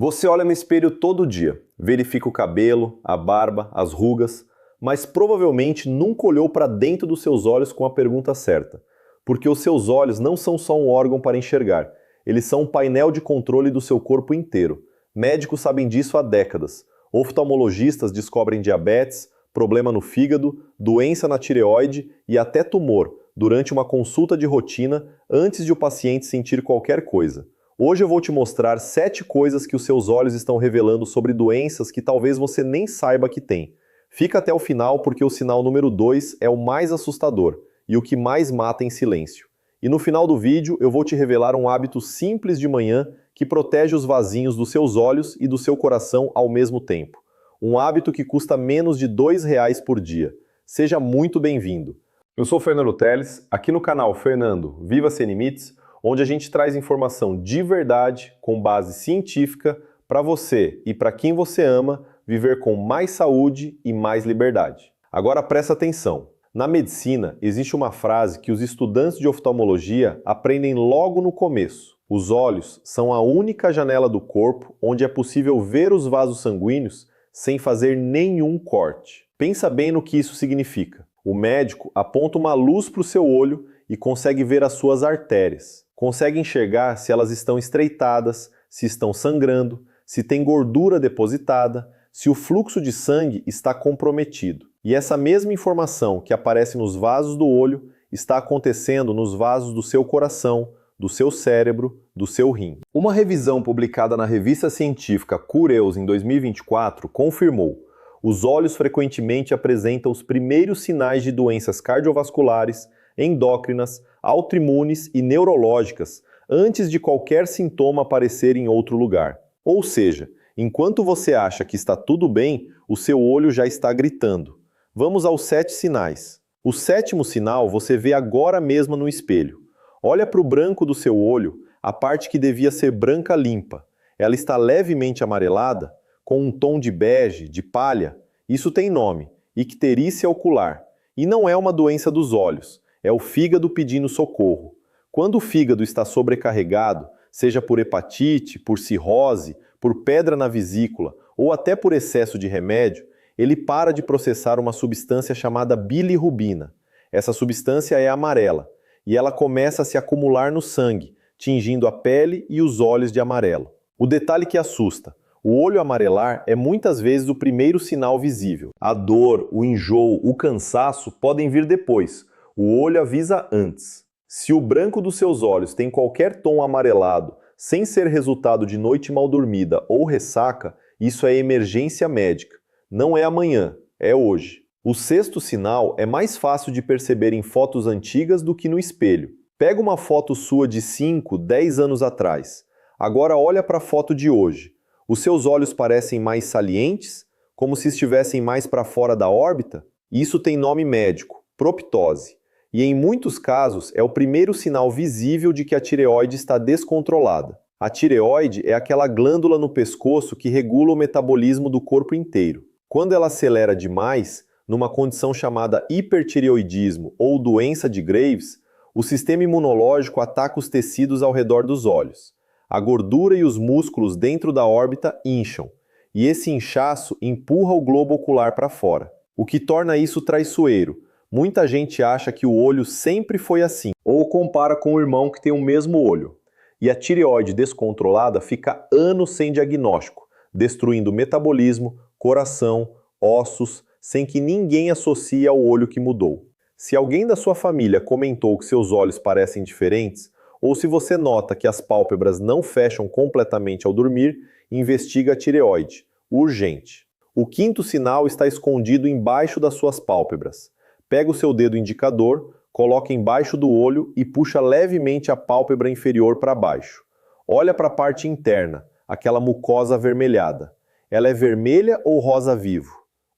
Você olha no espelho todo dia, verifica o cabelo, a barba, as rugas, mas provavelmente nunca olhou para dentro dos seus olhos com a pergunta certa. Porque os seus olhos não são só um órgão para enxergar, eles são um painel de controle do seu corpo inteiro. Médicos sabem disso há décadas. Oftalmologistas descobrem diabetes, problema no fígado, doença na tireoide e até tumor durante uma consulta de rotina antes de o paciente sentir qualquer coisa. Hoje eu vou te mostrar 7 coisas que os seus olhos estão revelando sobre doenças que talvez você nem saiba que tem. Fica até o final porque o sinal número 2 é o mais assustador e o que mais mata em silêncio. E no final do vídeo eu vou te revelar um hábito simples de manhã que protege os vasinhos dos seus olhos e do seu coração ao mesmo tempo. Um hábito que custa menos de R$ 2 por dia. Seja muito bem-vindo. Eu sou Fernando Teles, aqui no canal Fernando Viva Sem Limites, onde a gente traz informação de verdade, com base científica, para você e para quem você ama viver com mais saúde e mais liberdade. Agora presta atenção. Na medicina, existe uma frase que os estudantes de oftalmologia aprendem logo no começo. Os olhos são a única janela do corpo onde é possível ver os vasos sanguíneos sem fazer nenhum corte. Pensa bem no que isso significa. O médico aponta uma luz para o seu olho e consegue ver as suas artérias. Consegue enxergar se elas estão estreitadas, se estão sangrando, se tem gordura depositada, se o fluxo de sangue está comprometido. E essa mesma informação que aparece nos vasos do olho está acontecendo nos vasos do seu coração, do seu cérebro, do seu rim. Uma revisão publicada na revista científica Cureus em 2024 confirmou: os olhos frequentemente apresentam os primeiros sinais de doenças cardiovasculares, endócrinas, autoimunes e neurológicas antes de qualquer sintoma aparecer em outro lugar. Ou seja, enquanto você acha que está tudo bem, o seu olho já está gritando. Vamos aos 7 sinais. O 7º sinal você vê agora mesmo no espelho. Olha para o branco do seu olho, a parte que devia ser branca limpa. Ela está levemente amarelada, com um tom de bege, de palha. Isso tem nome, icterícia ocular. E não é uma doença dos olhos, é o fígado pedindo socorro. Quando o fígado está sobrecarregado, seja por hepatite, por cirrose, por pedra na vesícula ou até por excesso de remédio, ele para de processar uma substância chamada bilirrubina. Essa substância é amarela e ela começa a se acumular no sangue, tingindo a pele e os olhos de amarelo. O detalhe que assusta: o olho amarelar é muitas vezes o primeiro sinal visível. A dor, o enjoo, o cansaço podem vir depois. O olho avisa antes. Se o branco dos seus olhos tem qualquer tom amarelado, sem ser resultado de noite mal dormida ou ressaca, isso é emergência médica. Não é amanhã, é hoje. O 6º sinal é mais fácil de perceber em fotos antigas do que no espelho. Pega uma foto sua de 5, 10 anos atrás. Agora olha para a foto de hoje. Os seus olhos parecem mais salientes, como se estivessem mais para fora da órbita? Isso tem nome médico, proptose. E em muitos casos é o primeiro sinal visível de que a tireoide está descontrolada. A tireoide é aquela glândula no pescoço que regula o metabolismo do corpo inteiro. Quando ela acelera demais, numa condição chamada hipertireoidismo ou doença de Graves, o sistema imunológico ataca os tecidos ao redor dos olhos. A gordura e os músculos dentro da órbita incham, e esse inchaço empurra o globo ocular para fora, o que torna isso traiçoeiro. Muita gente acha que o olho sempre foi assim, ou compara com o irmão que tem o mesmo olho. E a tireoide descontrolada fica anos sem diagnóstico, destruindo o metabolismo, coração, ossos, sem que ninguém associe ao olho que mudou. Se alguém da sua família comentou que seus olhos parecem diferentes, ou se você nota que as pálpebras não fecham completamente ao dormir, investiga a tireoide. Urgente. O 5º sinal está escondido embaixo das suas pálpebras. Pega o seu dedo indicador, coloca embaixo do olho e puxa levemente a pálpebra inferior para baixo. Olha para a parte interna, aquela mucosa avermelhada. Ela é vermelha ou rosa vivo?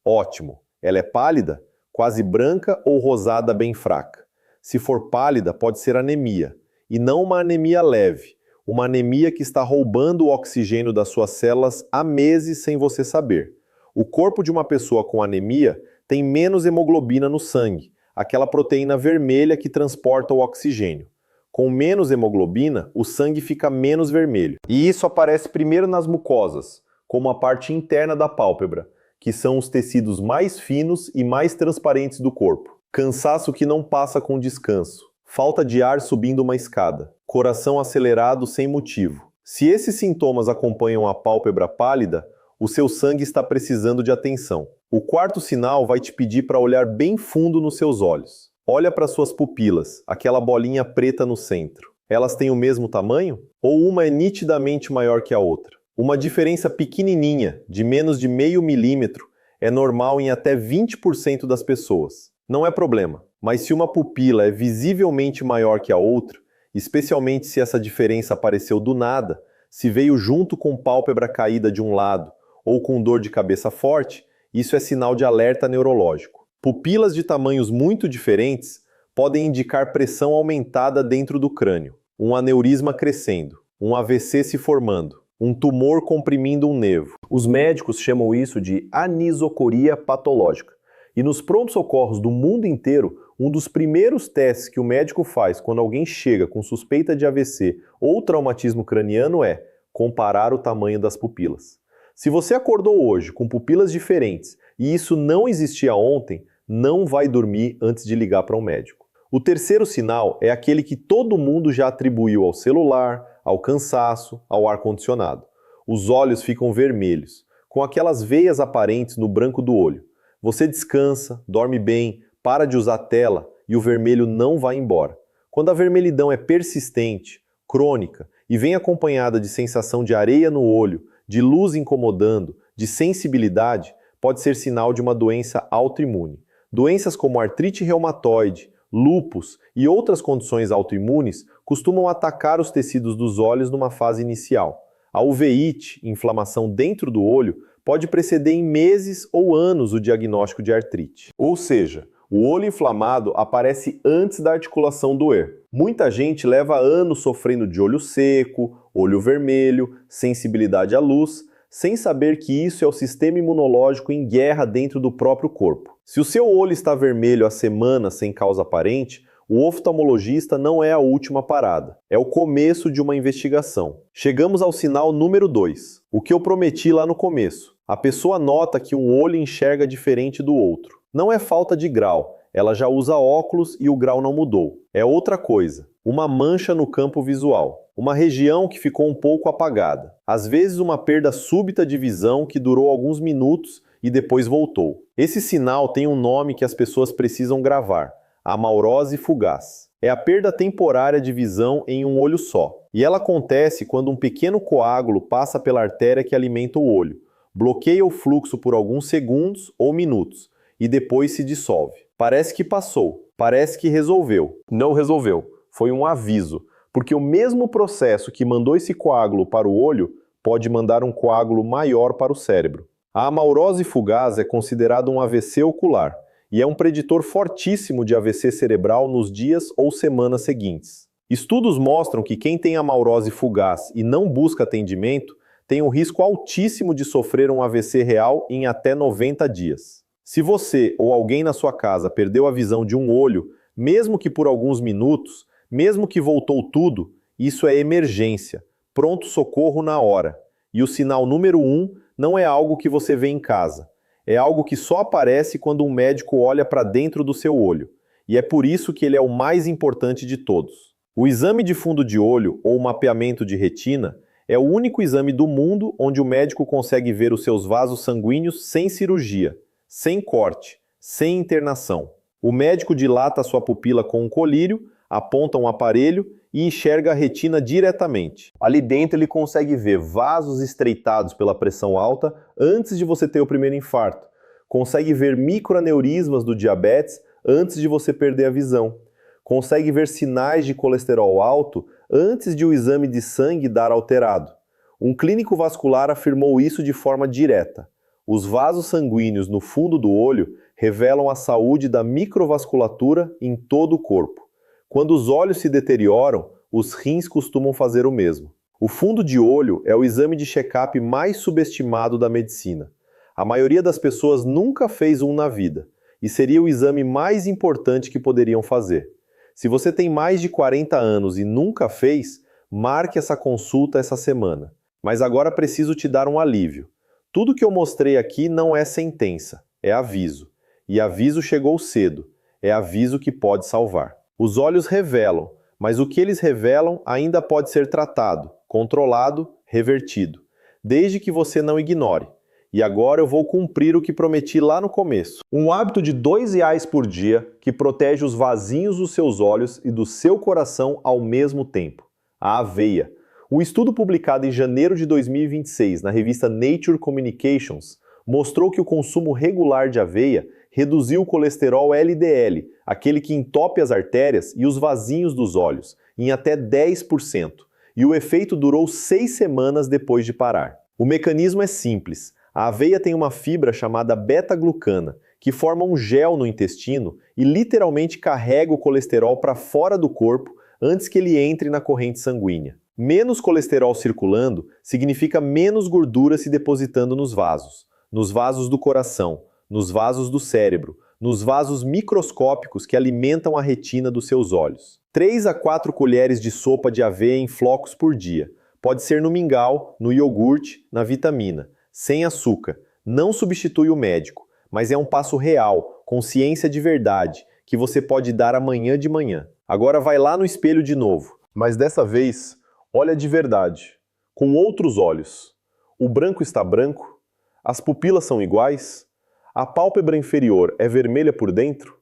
Ótimo. Ela é pálida? Quase branca ou rosada bem fraca? Se for pálida, pode ser anemia. E não uma anemia leve, uma anemia que está roubando o oxigênio das suas células há meses sem você saber. O corpo de uma pessoa com anemia tem menos hemoglobina no sangue, aquela proteína vermelha que transporta o oxigênio. Com menos hemoglobina, o sangue fica menos vermelho. E isso aparece primeiro nas mucosas, como a parte interna da pálpebra, que são os tecidos mais finos e mais transparentes do corpo. Cansaço que não passa com descanso. Falta de ar subindo uma escada. Coração acelerado sem motivo. Se esses sintomas acompanham a pálpebra pálida, o seu sangue está precisando de atenção. O quarto sinal vai te pedir para olhar bem fundo nos seus olhos. Olha para suas pupilas, aquela bolinha preta no centro. Elas têm o mesmo tamanho? Ou uma é nitidamente maior que a outra? Uma diferença pequenininha, de menos de meio milímetro, é normal em até 20% das pessoas. Não é problema, mas se uma pupila é visivelmente maior que a outra, especialmente se essa diferença apareceu do nada, se veio junto com pálpebra caída de um lado ou com dor de cabeça forte, isso é sinal de alerta neurológico. Pupilas de tamanhos muito diferentes podem indicar pressão aumentada dentro do crânio, um aneurisma crescendo, um AVC se formando, um tumor comprimindo um nervo. Os médicos chamam isso de anisocoria patológica. E nos prontos-socorros do mundo inteiro, um dos primeiros testes que o médico faz quando alguém chega com suspeita de AVC ou traumatismo craniano é comparar o tamanho das pupilas. Se você acordou hoje com pupilas diferentes e isso não existia ontem, não vai dormir antes de ligar para um médico. O terceiro sinal é aquele que todo mundo já atribuiu ao celular, ao cansaço, ao ar-condicionado. Os olhos ficam vermelhos, com aquelas veias aparentes no branco do olho. Você descansa, dorme bem, para de usar tela e o vermelho não vai embora. Quando a vermelhidão é persistente, crônica e vem acompanhada de sensação de areia no olho, de luz incomodando, de sensibilidade, pode ser sinal de uma doença autoimune. Doenças como artrite reumatoide, lúpus e outras condições autoimunes costumam atacar os tecidos dos olhos numa fase inicial. A uveíte, inflamação dentro do olho, pode preceder em meses ou anos o diagnóstico de artrite. Ou seja, o olho inflamado aparece antes da articulação doer. Muita gente leva anos sofrendo de olho seco, olho vermelho, sensibilidade à luz, sem saber que isso é o sistema imunológico em guerra dentro do próprio corpo. Se o seu olho está vermelho há semanas sem causa aparente, o oftalmologista não é a última parada, é o começo de uma investigação. Chegamos ao sinal número 2, o que eu prometi lá no começo. A pessoa nota que um olho enxerga diferente do outro. Não é falta de grau, ela já usa óculos e o grau não mudou. É outra coisa, uma mancha no campo visual, uma região que ficou um pouco apagada. Às vezes uma perda súbita de visão que durou alguns minutos e depois voltou. Esse sinal tem um nome que as pessoas precisam gravar: amaurose fugaz. É a perda temporária de visão em um olho só. E ela acontece quando um pequeno coágulo passa pela artéria que alimenta o olho, bloqueia o fluxo por alguns segundos ou minutos e depois se dissolve. Parece que passou, parece que resolveu. Não resolveu, foi um aviso, porque o mesmo processo que mandou esse coágulo para o olho pode mandar um coágulo maior para o cérebro. A amaurose fugaz é considerada um AVC ocular e é um preditor fortíssimo de AVC cerebral nos dias ou semanas seguintes. Estudos mostram que quem tem amaurose fugaz e não busca atendimento tem um risco altíssimo de sofrer um AVC real em até 90 dias. Se você ou alguém na sua casa perdeu a visão de um olho, mesmo que por alguns minutos, mesmo que voltou tudo, isso é emergência, pronto-socorro na hora. E o sinal número 1 não é algo que você vê em casa. É algo que só aparece quando um médico olha para dentro do seu olho. E é por isso que ele é o mais importante de todos. O exame de fundo de olho, ou mapeamento de retina, é o único exame do mundo onde o médico consegue ver os seus vasos sanguíneos sem cirurgia, sem corte, sem internação. O médico dilata a sua pupila com um colírio, aponta um aparelho e enxerga a retina diretamente. Ali dentro ele consegue ver vasos estreitados pela pressão alta antes de você ter o primeiro infarto. Consegue ver microaneurismas do diabetes antes de você perder a visão. Consegue ver sinais de colesterol alto antes de o exame de sangue dar alterado. Um clínico vascular afirmou isso de forma direta. Os vasos sanguíneos no fundo do olho revelam a saúde da microvasculatura em todo o corpo. Quando os olhos se deterioram, os rins costumam fazer o mesmo. O fundo de olho é o exame de check-up mais subestimado da medicina. A maioria das pessoas nunca fez um na vida, e seria o exame mais importante que poderiam fazer. Se você tem mais de 40 anos e nunca fez, marque essa consulta essa semana. Mas agora preciso te dar um alívio. Tudo que eu mostrei aqui não é sentença, é aviso. E aviso chegou cedo, é aviso que pode salvar. Os olhos revelam, mas o que eles revelam ainda pode ser tratado, controlado, revertido, desde que você não ignore. E agora eu vou cumprir o que prometi lá no começo. Um hábito de R$ 2 por dia que protege os vasinhos dos seus olhos e do seu coração ao mesmo tempo. A aveia. Um estudo publicado em janeiro de 2026 na revista Nature Communications mostrou que o consumo regular de aveia reduziu o colesterol LDL, aquele que entope as artérias e os vasinhos dos olhos, em até 10%. E o efeito durou 6 semanas depois de parar. O mecanismo é simples. A aveia tem uma fibra chamada beta-glucana, que forma um gel no intestino e literalmente carrega o colesterol para fora do corpo antes que ele entre na corrente sanguínea. Menos colesterol circulando significa menos gordura se depositando nos vasos do coração, nos vasos do cérebro, nos vasos microscópicos que alimentam a retina dos seus olhos. 3 a 4 colheres de sopa de aveia em flocos por dia. Pode ser no mingau, no iogurte, na vitamina. Sem açúcar. Não substitui o médico, mas é um passo real, com ciência de verdade, que você pode dar amanhã de manhã. Agora vai lá no espelho de novo. Mas dessa vez, olha de verdade, com outros olhos. O branco está branco? As pupilas são iguais? A pálpebra inferior é vermelha por dentro?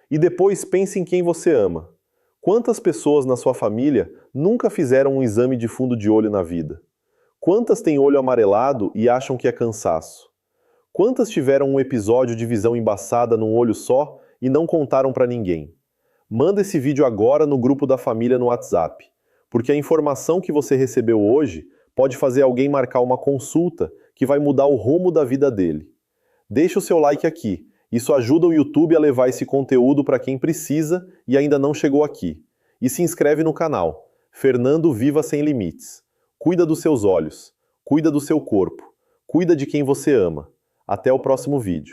E depois pense em quem você ama. Quantas pessoas na sua família nunca fizeram um exame de fundo de olho na vida? Quantas têm olho amarelado e acham que é cansaço? Quantas tiveram um episódio de visão embaçada num olho só e não contaram para ninguém? Manda esse vídeo agora no grupo da família no WhatsApp, porque a informação que você recebeu hoje pode fazer alguém marcar uma consulta que vai mudar o rumo da vida dele. Deixa o seu like aqui, isso ajuda o YouTube a levar esse conteúdo para quem precisa e ainda não chegou aqui. E se inscreve no canal, Fernando Viva Sem Limites. Cuida dos seus olhos, cuida do seu corpo, cuida de quem você ama. Até o próximo vídeo.